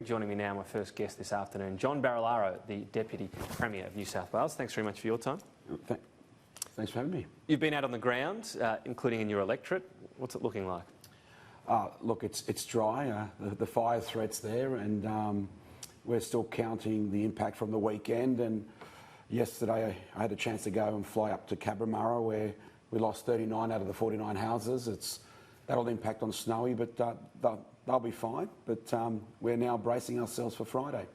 Joining me now, my first guest this afternoon, John Barilaro, the Deputy Premier of New South Wales. Thanks very much for your time. Thanks for having me. You've been out on the ground, including in your electorate. What's it looking like? Look, it's dry. The fire threat's there, and we're still counting the impact from the weekend. And yesterday, I had a chance to go and fly up to Barilaro, where we lost 39 out of the 49 houses. That'll impact on Snowy, but they'll be fine. But we're now bracing ourselves for Friday.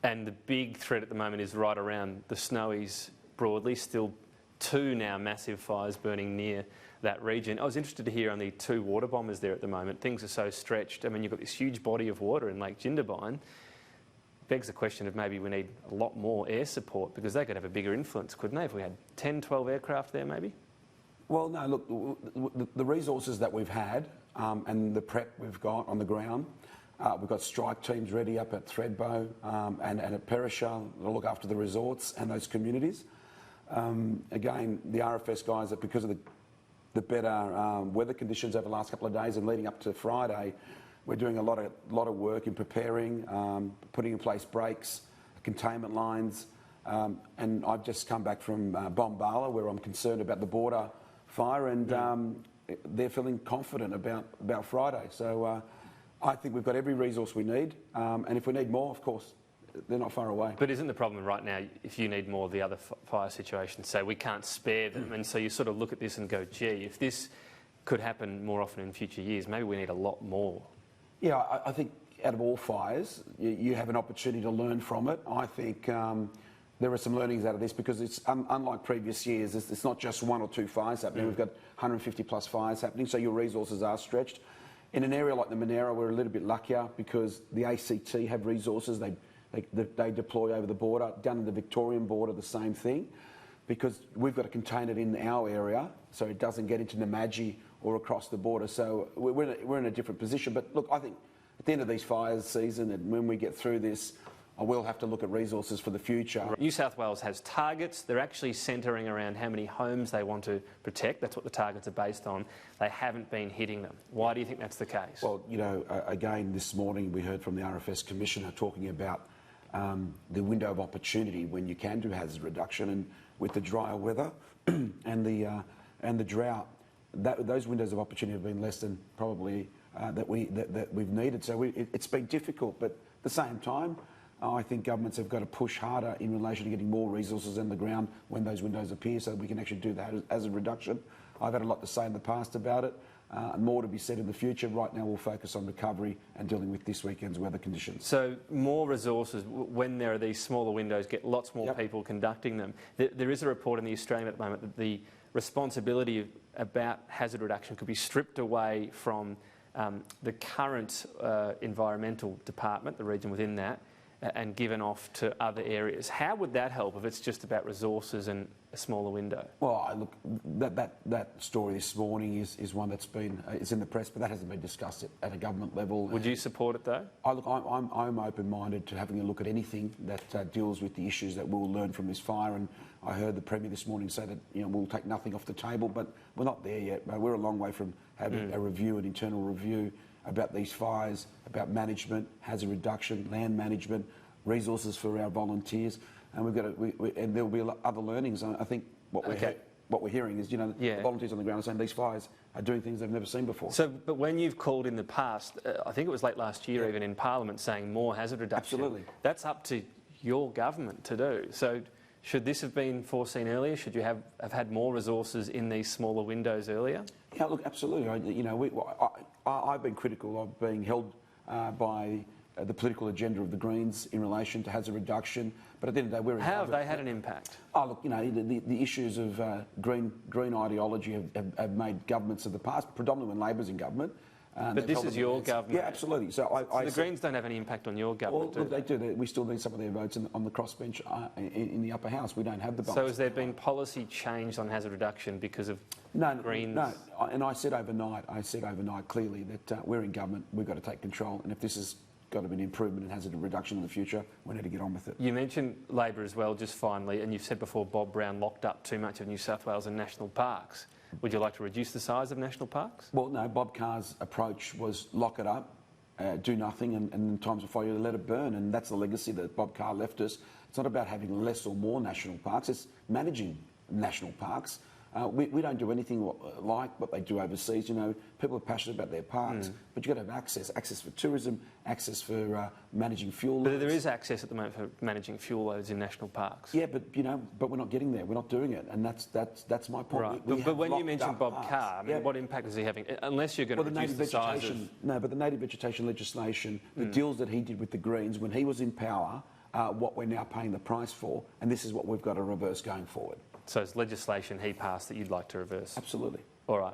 And the big threat at the moment is right around the Snowies broadly. Still 2 now massive fires burning near that region. I was interested to hear on the 2 water bombers there at the moment. Things are so stretched. I mean, you've got this huge body of water in Lake Jindabyne. Begs the question of maybe we need a lot more air support, because they could have a bigger influence, couldn't they, if we had 10, 12 aircraft there maybe? Well, no, look, the resources that we've had and the prep we've got on the ground, we've got strike teams ready up at Thredbo and at Perisher to look after the resorts and those communities. Again, the RFS guys, that because of the better weather conditions over the last couple of days and leading up to Friday, we're doing a lot of work in preparing, putting in place breaks, containment lines, and I've just come back from Bombala, where I'm concerned about the border fire, and they're feeling confident about Friday. So I think we've got every resource we need, and if we need more, of course, they're not far away. But isn't the problem right now, if you need more of the other fire situations, so we can't spare them, and so you sort of look at this and go, gee, if this could happen more often in future years, maybe we need a lot more. Yeah, I think out of all fires, you have an opportunity to learn from it. I think there are some learnings out of this, because it's unlike previous years. It's not just 1 or 2 fires happening. We've got 150 plus fires happening, so your resources are stretched. In an area like the Monaro, we're a little bit luckier because the ACT have resources. They deploy over the border. Down in the Victorian border, the same thing, because we've got to contain it in our area so it doesn't get into Namadgi or across the border. So we're in a different position. But look, I think at the end of these fires season, and when we get through this, I will have to look at resources for the future. New South Wales has targets. They're actually centring around how many homes they want to protect. That's what the targets are based on. They haven't been hitting them. Why do you think that's the case? Well, you know, again, this morning we heard from the RFS Commissioner talking about the window of opportunity when you can do hazard reduction, and with the drier weather and the drought, those windows of opportunity have been less than probably that we've needed. So it's been difficult, but at the same time, I think governments have got to push harder in relation to getting more resources in the ground when those windows appear, so we can actually do that as a reduction. I've had a lot to say in the past about it, more to be said in the future. Right now we'll focus on recovery and dealing with this weekend's weather conditions. So more resources, when there are these smaller windows, get lots more people conducting them. There is a report in the Australian at the moment that the responsibility about hazard reduction could be stripped away from the current environmental department, the region within that, and given off to other areas. How would that help if it's just about resources and a smaller window? Well, look, that story this morning is one that's been is in the press, but that hasn't been discussed at a government level. Would you support it though? I'm open-minded to having a look at anything that deals with the issues that we'll learn from this fire. And I heard the Premier this morning say that we'll take nothing off the table, but we're not there yet. We're a long way from having a review, an internal review about these fires, about management, hazard reduction, land management, resources for our volunteers, and we've got and there will be other learnings. I think what we're hearing is, the volunteers on the ground are saying these fires are doing things they've never seen before. So, but when you've called in the past, I think it was late last year, even in Parliament, saying more hazard reduction. Absolutely. That's up to your government to do. So, should this have been foreseen earlier? Should you have had more resources in these smaller windows earlier? Yeah, look, absolutely. I've been critical of being held by the political agenda of the Greens in relation to hazard reduction, but at the end of the day, how have they had an impact? Oh, look, the issues of green ideology have made governments of the past, predominantly when Labor's in government. But this is your government. Yeah, absolutely. So the Greens don't have any impact on your government. Well, look, they do. We still need some of their votes on the crossbench in the upper house. We don't have the votes. So has there been policy changed on hazard reduction because of Greens? No. And I said overnight clearly that we're in government. We've got to take control, and if this has got to be an improvement in hazard reduction in the future, we need to get on with it. You mentioned Labor as well, just finally, and you've said before Bob Brown locked up too much of New South Wales and national parks. Would you like to reduce the size of national parks? Well, no, Bob Carr's approach was lock it up, do nothing, and in times of fire you let it burn, and that's the legacy that Bob Carr left us. It's not about having less or more national parks, it's managing national parks. We don't do anything like what they do overseas. You know, people are passionate about their parks, but you've got to have access for tourism, access for managing fuel loads. But there is access at the moment for managing fuel loads in national parks. Yeah, but we're not getting there. We're not doing it, and that's my point. Right. But when you mention Bob Carr, I mean, what impact is he having? Unless you're going to reduce the size of... No, but the native vegetation legislation, the deals that he did with the Greens when he was in power, what we're now paying the price for, and this is what we've got to reverse going forward. So it's legislation he passed that you'd like to reverse? Absolutely. All right.